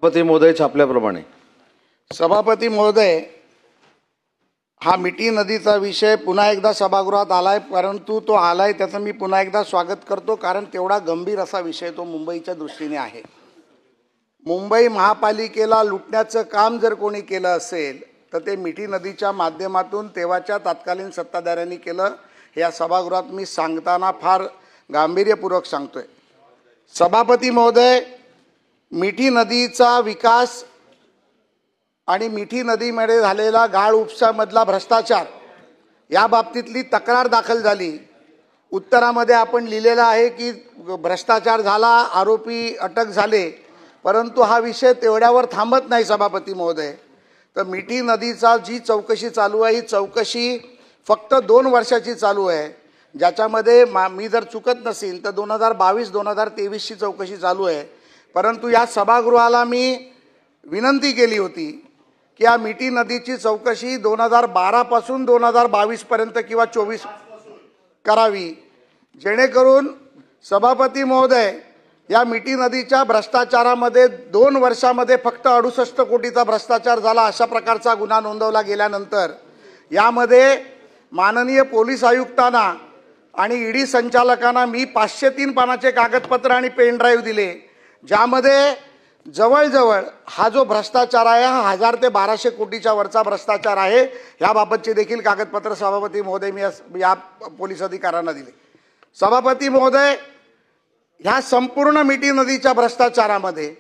सभापती महोदय छापल्याप्रमाणे सभापती महोदय, हा मिठी नदीचा विषय पुन्हा एकदा सभागृहात आलाय, परंतु तो आलाय त्याचं मी पुन्हा एकदा स्वागत करतो, कारण तेवढा गंभीर असा विषय तो मुंबईच्या दृष्टीने आहे. मुंबई महापालिकेला लुटण्याचं काम जर कोणी केलं असेल तर ते मिठी नदीच्या माध्यमातून तेव्हाच्या तत्कालीन सत्ताधाऱ्यांनी केलं. या सभागृहात मी सांगताना फार गांभीर्यपूर्वक सांगतोय. सभापती महोदय, मिठी नदीचा विकास आणि मिठी नदीमध्ये झालेला गाळ उपसामधला भ्रष्टाचार या बाबतीतली तक्रार दाखल झाली. उत्तरामध्ये आपण लिहिलेलं आहे की भ्रष्टाचार झाला, आरोपी अटक झाले, परंतु हा विषय तेवढ्यावर थांबत नाही सभापती महोदय. तर मिठी नदीचा जी चौकशी चालू आहे ही चौकशी फक्त 2 वर्षाची चालू आहे, ज्याच्यामध्ये मी जर चुकत नसेल तर 2022-2023ची चौकशी चालू आहे. परंतु या सभागृहाला मी विनंती केली होती की या मिठी नदीची चौकशी 2012 पासून 2022 पर्यंत किंवा 24 करावी, जेणेकरून सभापती महोदय या मिठी नदीच्या भ्रष्टाचारामध्ये 2 वर्षामध्ये फक्त 68 कोटीचा भ्रष्टाचार झाला अशा प्रकारचा गुन्हा नोंदवला गेल्यानंतर यामध्ये माननीय पोलीस आयुक्तांना आणि ईडी संचालकांना मी 503 पानाचे कागदपत्र आणि पेन ड्राईव्ह दिले, ज्यामध्ये जवळजवळ हा जो भ्रष्टाचार आहे हा 1000 ते 1200 कोटीच्या वरचा भ्रष्टाचार आहे. याबाबतचे देखील कागदपत्र सभापती महोदय मी या पोलीस अधिकाऱ्यांना दिले. सभापती महोदय, ह्या संपूर्ण मिठी नदीच्या भ्रष्टाचारामध्ये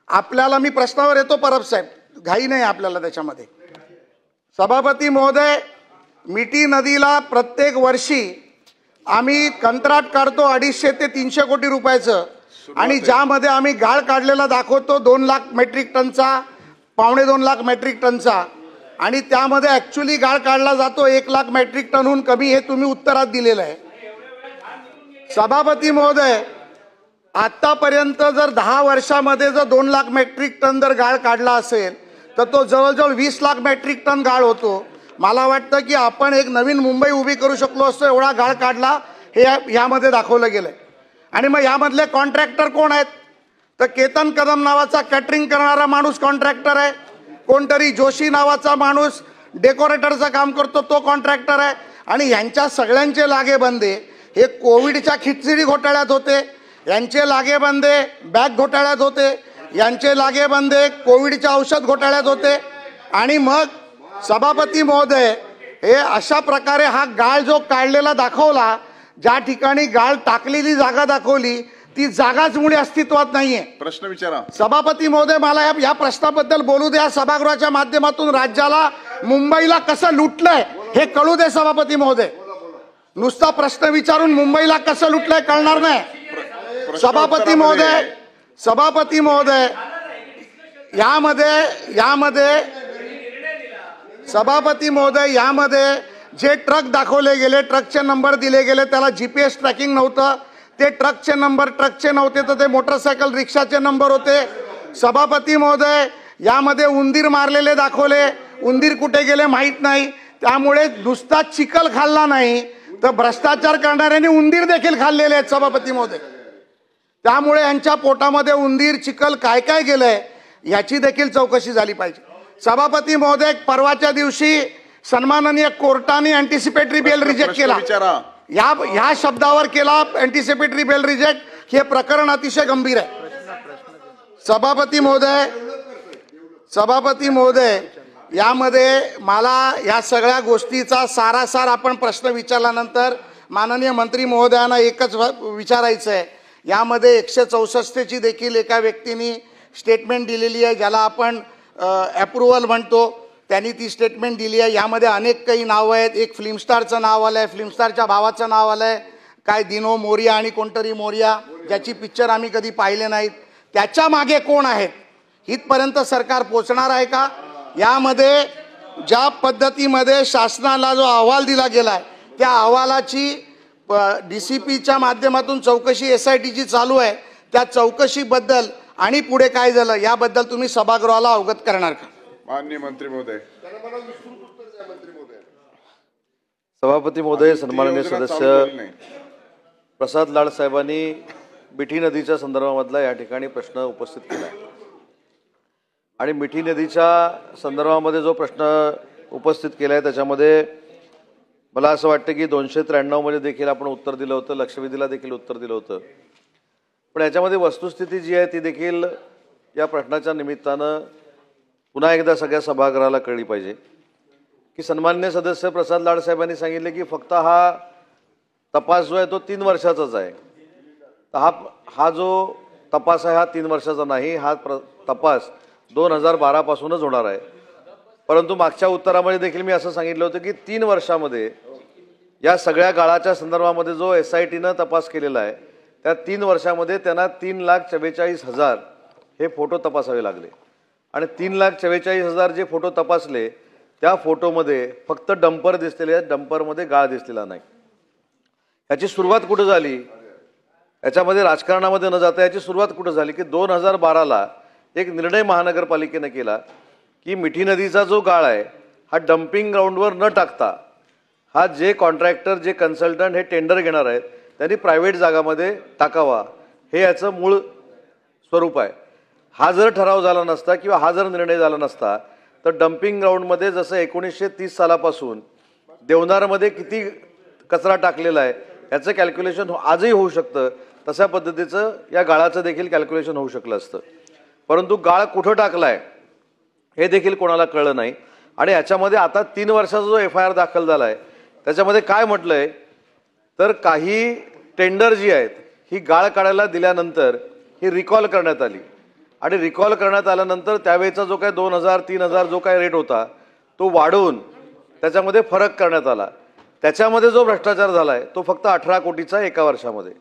आपल्याला मी प्रश्नावर येतो परब साहेब, घाई नाही आपल्याला त्याच्यामध्ये. सभापती महोदय, मिठी नदीला प्रत्येक वर्षी आम्ही कंत्राट काढतो 250 ते 300 कोटी रुपयाचं, आणि ज्यामध्ये आम्ही गाळ काढलेला दाखवतो 2 लाख मेट्रिक टनचा, 2.25 लाख मेट्रिक टनचा, आणि त्यामध्ये ॲक्च्युली गाळ काढला जातो 1 लाख मेट्रिक टनहून कमी. हे तुम्ही उत्तरात दिलेलं आहे. सभापती महोदय, आतापर्यंत जर 10 वर्षामध्ये जर 2 लाख मेट्रिक टन जर गाळ काढला असेल तर तो जवळजवळ 20 लाख मेट्रिक टन गाळ होतो. मला वाटतं की आपण एक नवीन मुंबई उभी करू शकलो असतो, एवढा गाळ काढला हे यामध्ये दाखवलं गेलंय. आणि मग यामधले कॉन्ट्रॅक्टर कोण आहेत तर केतन कदम नावाचा कॅटरिंग करणारा माणूस कॉन्ट्रॅक्टर आहे, कोणतरी जोशी नावाचा माणूस डेकोरेटरचं काम करतो तो कॉन्ट्रॅक्टर आहे, आणि ह्यांच्या सगळ्यांचे लागेबंदे हे कोविडच्या खिचडी घोटाळ्यात होते, यांचे लागेबंदे बॅग घोटाळ्यात होते, यांचे लागेबंदे कोविडच्या औषध घोटाळ्यात होते. आणि मग सभापती महोदय, हे अशा प्रकारे हा गाळ जो काढलेला दाखवला, ज्या ठिकाणी गाळ टाकलेली जागा दाखवली ती जागाच मुळे अस्तित्वात नाहीये. प्रश्न विचारा. सभापती महोदय, मला या प्रश्नाबद्दल बोलू द्या. सभागृहाच्या माध्यमातून राज्याला, मुंबईला कसं लुटलंय हे कळू दे सभापती महोदय. नुसता प्रश्न विचारून मुंबईला कसं लुटलंय कळणार नाही. सभापती महोदय, यामध्ये जे ट्रक दाखवले गेले, ट्रकचे नंबर दिले गेले, त्याला GPS ट्रॅकिंग नव्हतं. ते ट्रकचे नंबर ट्रकचे नव्हते तर ते मोटरसायकल रिक्षाचे नंबर होते. सभापती महोदय, यामध्ये उंदीर मारलेले दाखवले, उंदीर कुठे गेले माहीत नाही. त्यामुळे नुसता चिखल खाल्ला नाही तर भ्रष्टाचार करणाऱ्यांनी उंदीर देखील खाल्लेले आहेत सभापती महोदय. त्यामुळे यांच्या पोटामध्ये उंदीर, चिखल काय काय गेलंय याची देखील चौकशी झाली पाहिजे. सभापती महोदय, परवाच्या दिवशी सन्माननीय कोर्टाने अँटिसिपेटरी बेल रिजेक्ट केला. ह्या शब्दावर केला अँटिसिपेटरी बेल रिजेक्ट. हे प्रकरण अतिशय गंभीर आहे. सभापती महोदय, यामध्ये मला या सगळ्या गोष्टीचा सारासार आपण प्रश्न विचारल्यानंतर माननीय मंत्री महोदयांना एकच विचारायचं आहे. यामध्ये 164ची देखील एका व्यक्तीने स्टेटमेंट दिलेली आहे, ज्याला आपण अप्रुव्हल म्हणतो, त्यांनी ती स्टेटमेंट दिली आहे. यामध्ये अनेक काही नावं आहेत. एक फिल्मस्टारचं नाव आलं आहे, फिल्मस्टारच्या भावाचं नाव आलं आहे, काय दिनो मोरिया आणि कोणतरी मोरिया, ज्याची पिक्चर आम्ही कधी पाहिले नाहीत. त्याच्या मागे कोण आहेत इथपर्यंत सरकार पोचणार आहे का? यामध्ये ज्या पद्धतीमध्ये शासनाला जो अहवाल दिला गेला आहे त्या अहवालाची DCPच्या माध्यमातून चौकशी SITची चालू आहे. त्या चौकशीबद्दल आणि पुढे काय झालं याबद्दल तुम्ही सभागृहाला अवगत करणार का? माननीय मंत्री महोदय. सभापती महोदय, सन्माननीय सदस्य प्रसाद लाड साहेबांनी मिठी नदीच्या संदर्भामधला या ठिकाणी प्रश्न उपस्थित केला आहे. आणि मिठी नदीच्या संदर्भामध्ये जो प्रश्न उपस्थित केला आहे त्याच्यामध्ये मला असं वाटतं की 293 मध्ये देखील आपण उत्तर दिलं होतं, लक्षवेधीला देखील उत्तर दिलं होतं. पण याच्यामध्ये वस्तुस्थिती जी आहे ती देखील या प्रश्नाच्या निमित्तानं पुन्हा एकदा सगळ्या सभागृहाला कळली पाहिजे की सन्माननीय सदस्य प्रसाद लाड साहेबांनी सांगितले की फक्त हा तपास जो आहे तो 3 वर्षाचाच आहे. तर हा जो तपास आहे हा 3 वर्षाचा नाही, हा तपास 2012 पासूनच होणार आहे. परंतु मागच्या उत्तरामध्ये देखील मी असं सांगितलं होतं की 3 वर्षामध्ये या सगळ्या गाळाच्या संदर्भामध्ये जो SITनं तपास केलेला आहे त्या 3 वर्षामध्ये त्यांना 3,44,000 हे फोटो तपासावे लागले आणि 3,44,000 जे फोटो तपासले त्या फोटोमध्ये फक्त डंपर दिसलेले आहेत, डंपरमध्ये गाळ दिसलेला नाही. याची सुरुवात कुठं झाली, याच्यामध्ये राजकारणामध्ये न जाता याची सुरुवात कुठं झाली की 2012ला एक निर्णय महानगरपालिकेनं केला की मिठी नदीचा जो गाळ आहे हा डम्पिंग ग्राउंडवर न टाकता हा जे कॉन्ट्रॅक्टर जे कन्सल्टंट हे टेंडर घेणार आहेत त्यांनी प्रायव्हेट जागामध्ये टाकावा, हे याचं मूळ स्वरूप आहे. हा जर ठराव झाला नसता किंवा हा जर निर्णय झाला नसता तर डम्पिंग ग्राउंडमध्ये जसं 1930 सालापासून देवनारमध्ये किती कचरा टाकलेला आहे याचं कॅल्क्युलेशन आजही होऊ शकतं, तशा पद्धतीचं या गाळाचं देखील कॅल्क्युलेशन होऊ शकलं असतं. परंतु गाळ कुठं टाकलाय हे देखील कोणाला कळलं नाही. आणि याच्यामध्ये आता 3 वर्षाचा जो FIR दाखल झाला आहे त्याच्यामध्ये काय म्हटलंय तर काही टेंडर जी आहेत ही गाळ काढायला दिल्यानंतर ही रिकॉल करण्यात आली आणि रिकॉल करण्यात आल्यानंतर त्यावेळेचा जो काय 2,000-3,000 जो काय रेट होता तो वाढवून त्याच्यामध्ये फरक करण्यात आला. त्याच्यामध्ये जो भ्रष्टाचार झाला आहे तो फक्त 18 कोटीचा एका वर्षामध्ये.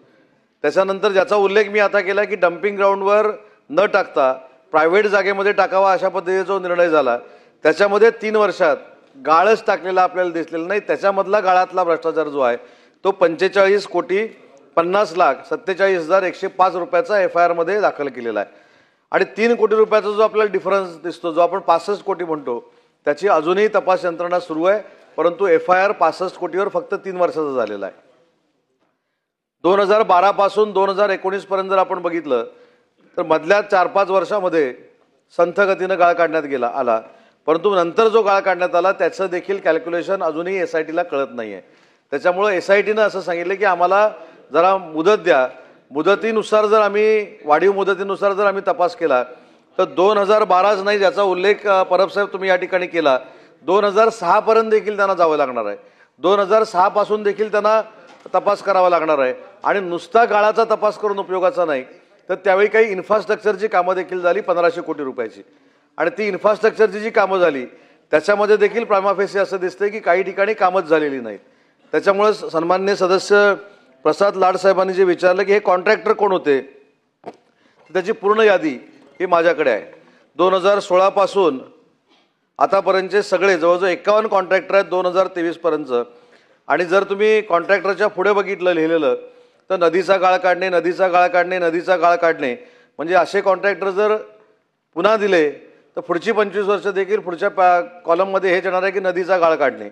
त्याच्यानंतर ज्याचा उल्लेख मी आता केला की डम्पिंग ग्राउंडवर न टाकता प्रायव्हेट जागेमध्ये टाकावा अशा पद्धतीचा जो निर्णय झाला त्याच्यामध्ये 3 वर्षात गाळच टाकलेला आपल्याला दिसलेला नाही. त्याच्यामधला गाळातला भ्रष्टाचार जो आहे तो 45,47,47,105 रुपयाचा FIR मध्ये दाखल केलेला आहे. आणि 3 कोटी रुपयाचा जो आपल्याला डिफरन्स दिसतो, जो आपण 65 कोटी म्हणतो, त्याची अजूनही तपास यंत्रणा सुरू आहे. परंतु FIR 65 कोटीवर फक्त 3 वर्षाचा झालेला आहे. 2012 पासून 2019 पर्यंत जर आपण बघितलं तर मधल्या 4-5 वर्षामध्ये संथ गतीनं गाळ काढण्यात आला. परंतु नंतर जो गाळ काढण्यात आला त्याचं देखील कॅल्क्युलेशन अजूनही SITला कळत नाही आहे. त्याच्यामुळे SITनं असं सांगितलं की आम्हाला जरा मुदत द्या, मुदतीनुसार जर आम्ही वाढीव मुदतीनुसार जर आम्ही तपास केला तर 2012च नाही ज्याचा उल्लेख परब साहेब तुम्ही या ठिकाणी केला, 2006 पर्यंत देखील त्यांना जावं लागणार आहे. 2006 पासून देखील त्यांना तपास करावा लागणार आहे. आणि नुसता गाळाचा तपास करून उपयोगाचा नाही, तर त्यावेळी काही इन्फ्रास्ट्रक्चरची कामं देखील झाली 1500 कोटी रुपयाची. आणि ती इन्फ्रास्ट्रक्चरची जी कामं झाली त्याच्यामध्ये देखील प्रायमा फेसी असं दिसतंय की काही ठिकाणी कामच झालेली नाहीत. त्याच्यामुळे सन्माननीय सदस्य प्रसाद लाड साहेबांनी जे विचारलं की हे कॉन्ट्रॅक्टर कोण होते, त्याची पूर्ण यादी ही माझ्याकडे आहे. 2016 पासून आतापर्यंतचे सगळे जवळजवळ 51 कॉन्ट्रॅक्टर आहेत 2023 पर्यंत. आणि जर तुम्ही कॉन्ट्रॅक्टरच्या पुढे बघितलं लिहिलेलं तर नदीचा गाळ काढणे, नदीचा गाळ काढणे, नदीचा गाळ काढणे, म्हणजे असे कॉन्ट्रॅक्टर जर पुन्हा दिले तर पुढची 25 वर्ष देखील पुढच्या कॉलममध्ये हेच येणार आहे की नदीचा गाळ काढणे.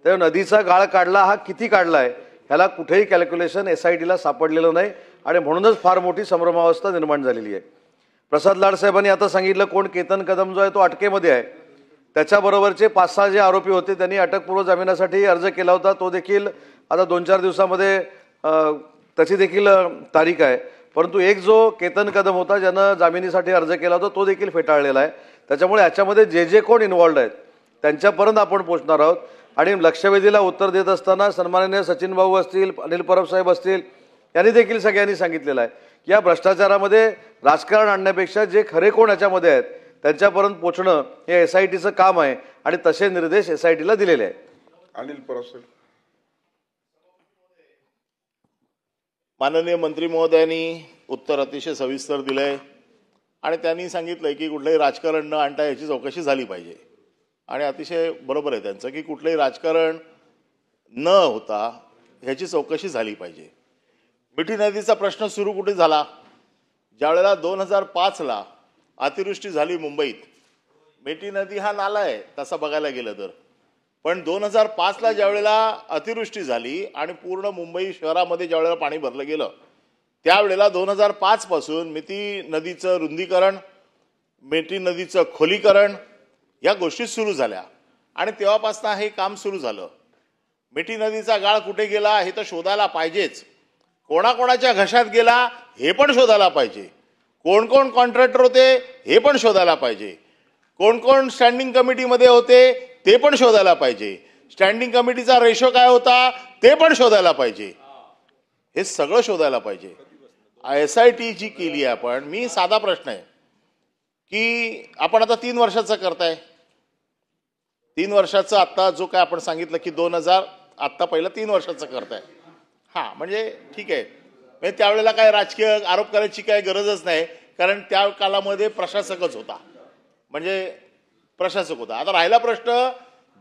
तर नदीचा गाळ काढला हा किती काढला आहे ह्याला कुठेही कॅल्क्युलेशन SITला सापडलेलं नाही आणि म्हणूनच फार मोठी संभ्रमावस्था निर्माण झालेली आहे. प्रसाद लाड साहेबांनी आता सांगितलं कोण केतन कदम जो आहे तो अटकेमध्ये आहे, त्याच्याबरोबरचे 5-6 जे आरोपी होते त्यांनी अटकपूर्व जामिनासाठी अर्ज केला होता, तो देखील आता 2-4 दिवसामध्ये त्याची देखील तारीख आहे. परंतु एक जो केतन कदम होता ज्यानं जामिनीसाठी अर्ज केला होता तो देखील फेटाळलेला आहे. त्याच्यामुळे याच्यामध्ये जे कोण इन्व्हॉल्ड आहेत त्यांच्यापर्यंत आपण पोहोचणार आहोत. आणि लक्षवेधीला उत्तर देत असताना सन्माननीय सचिन भाऊ असतील, अनिल परब साहेब असतील, यांनी देखील सगळ्यांनी सांगितलेलं आहे की या भ्रष्टाचारामध्ये राजकारण आणण्यापेक्षा जे खरे कोण याच्यामध्ये आहेत त्यांच्यापर्यंत पोहोचणं हे SITचं काम आहे आणि तसे निर्देश SITला दिलेले आहेत. अनिल परब साहेब. माननीय मंत्री महोदयांनी उत्तर अतिशय सविस्तर दिलंय आणि त्यांनी सांगितलंय की कुठलंही राजकारण न आणता याची चौकशी झाली पाहिजे. आणि अतिशय बरोबर आहे त्यांचं की कुठलंही राजकारण न होता ह्याची चौकशी झाली पाहिजे. मिठी नदीचा प्रश्न सुरू कुठे झाला, ज्यावेळेला 2005ला अतिवृष्टी झाली मुंबईत. मिठी नदी हा नाला आहे तसा बघायला गेलं तर, पण 2005ला ज्यावेळेला अतिवृष्टी झाली आणि पूर्ण मुंबई शहरामध्ये ज्यावेळेला पाणी भरलं गेलं त्यावेळेला 2005 पासून मिठी नदीचं रुंदीकरण, मिठी नदीचं खोलीकरण या गोष्टी सुरू झाल्या आणि तेव्हापासून हे काम सुरू झालं. मिठी नदीचा गाळ कुठे गेला हे तर शोधायला पाहिजेच. कोणाकोणाच्या घशात गेला हे पण शोधायला पाहिजे. कोण कोण कॉन्ट्रॅक्टर होते हे पण शोधायला पाहिजे. कोण कोण स्टँडिंग कमिटीमध्ये होते ते पण शोधायला पाहिजे. स्टँडिंग कमिटीचा रेशो काय होता ते पण शोधायला पाहिजे. हे सगळं शोधायला पाहिजे. SIT जी केली आहे आपण, मी साधा प्रश्न आहे की आपण आता 3 वर्षाचं करताय. 3 वर्षाचं आत्ता जो काय आपण सांगितलं की 2000 आत्ता पहिलं 3 वर्षाचं करताय. हां, म्हणजे ठीक आहे. म्हणजे त्यावेळेला काय राजकीय आरोप करायची काय गरजच नाही, कारण त्या कालामध्ये प्रशासकच होता, म्हणजे प्रशासक होता. आता राहिला प्रश्न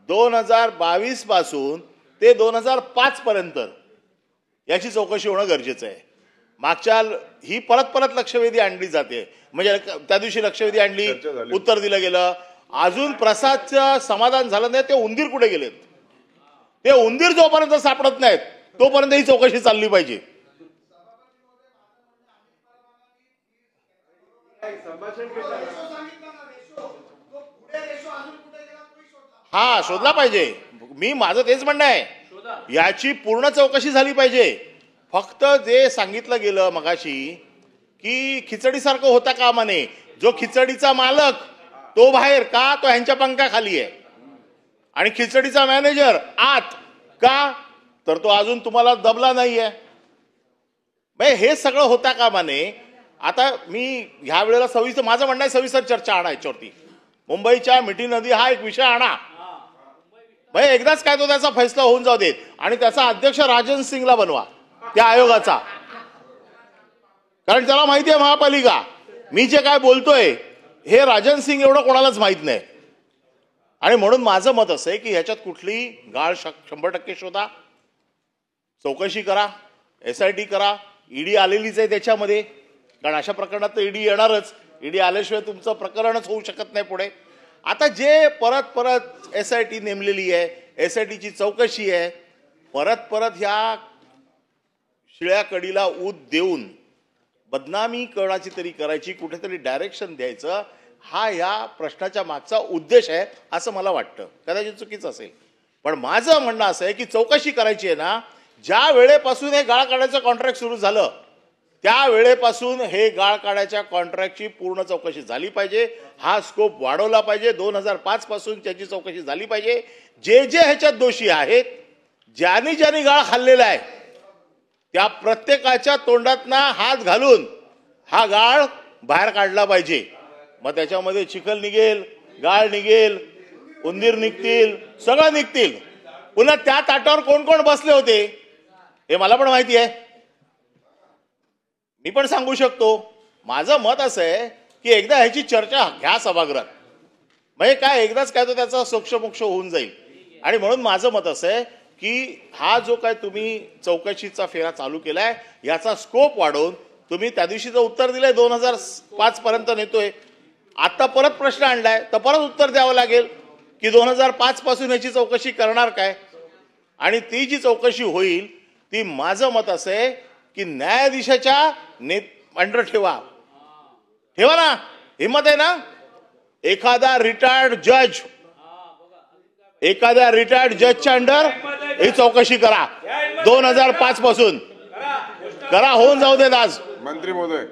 2022 पासून ते 2005 पर्यंत याची चौकशी होणं गरजेचं आहे. मागच्या ही परत परत लक्षवेधी आणली जाते. म्हणजे त्या दिवशी लक्षवेधी आणली, उत्तर दिलं गेलं, अजून प्रसादचं समाधान झालं नाही. ते उंदीर कुठे गेलेत? ते उंदीर जोपर्यंत सापडत नाहीत तोपर्यंत ही चौकशी चालली पाहिजे. हा, शोधला पाहिजे. माझं तेच म्हणणं आहे, याची पूर्ण चौकशी झाली पाहिजे. फक्त जे सांगितलं गेलं मगाशी की खिचडीसारखं होता कामा नये. जो खिचडीचा मालक तो बाहेर का, तो ह्यांच्या पंखाखाली आहे, आणि खिचडीचा मॅनेजर आत का, तर तो अजून तुम्हाला दबला नाहीये. हे सगळं होता कामा नये. आता मी ह्या वेळेला माझं म्हणणं आहे सविस्तर चर्चा आणा याच्यावरती. मुंबईच्या मिठी नदी हा एक विषय आणा. एकदाच काय तो त्याचा फैसला होऊन जाऊ देत, आणि त्याचा अध्यक्ष राजन सिंगला बनवा त्या आयोगाचा. कारण त्याला माहिती आहे महापालिका, मी जे काय बोलतोय हे राजन सिंग एवढं कोणालाच माहित नाही. आणि म्हणून माझं मत असं आहे की ह्याच्यात कुठली गाळ 100% शोधा, चौकशी करा, SIT करा. ED आलेलीच आहे त्याच्यामध्ये, कारण अशा प्रकरणात तर ED येणारच. ED आल्याशिवाय तुमचं प्रकरणच होऊ शकत नाही पुढे. आता जे परत परत SIT नेमलेली आहे, SITची चौकशी आहे, परत परत ह्या शिळ्या कडीला ऊत देऊन बदनामी कोणाची तरी करायची, कुठेतरी डायरेक्शन द्यायचं, हा या प्रश्नाच्या मागचा उद्देश आहे असं मला वाटतं. कदाचित चुकीचं असेल, पण माझं म्हणणं असं आहे की चौकशी करायची आहे ना. ज्या वेळेपासून हे गाळ काढायचं कॉन्ट्रॅक्ट सुरू झालं त्या वेळेपासून हे गाळ काढायच्या कॉन्ट्रॅक्टची पूर्ण चौकशी झाली पाहिजे. हा स्कोप वाढवला पाहिजे. 2005 पासून त्याची चौकशी झाली पाहिजे. जे जे ह्याच्यात दोषी आहेत, ज्यांनी ज्यांनी गाळ खाल्लेला आहे, त्या प्रत्येकाच्या तोंडातना हात घालून हा गाळ बाहेर काढला पाहिजे. मग त्याच्यामध्ये चिखल निघेल, गाळ निघेल, उंदीर निघतील, सगळं निघतील. पुन्हा त्या ताटावर कोण कोण बसले होते हे मला पण माहिती आहे, मी पण सांगू शकतो. माझं मत असं आहे की एकदा ह्याची चर्चा घ्या सभागृहात. म्हणजे काय एकदाच काय तो त्याचा सोक्षमोक्ष होऊन जाईल. आणि म्हणून माझं मत असं आहे की हा जो काय तुम्ही चौकशीचा फेरा चालू केलाय याचा स्कोप वाढवून तुम्ही त्या दिवशीचं उत्तर दिलंय 2005 पर्यंत नेतोय. आता परत प्रश्न आणलाय तर परत उत्तर द्यावं लागेल की 2005 पासून याची चौकशी करणार काय. आणि ती जी चौकशी होईल ती माझं मत असं आहे की न्यायाधीशाच्या अंडर ठेवा ना. हिम्मत आहे ना. एखाद्या रिटायर्ड जजच्या अंडर ही चौकशी करा. 2005 पासून करा, होऊन जाऊ देत. आज मंत्री महोदय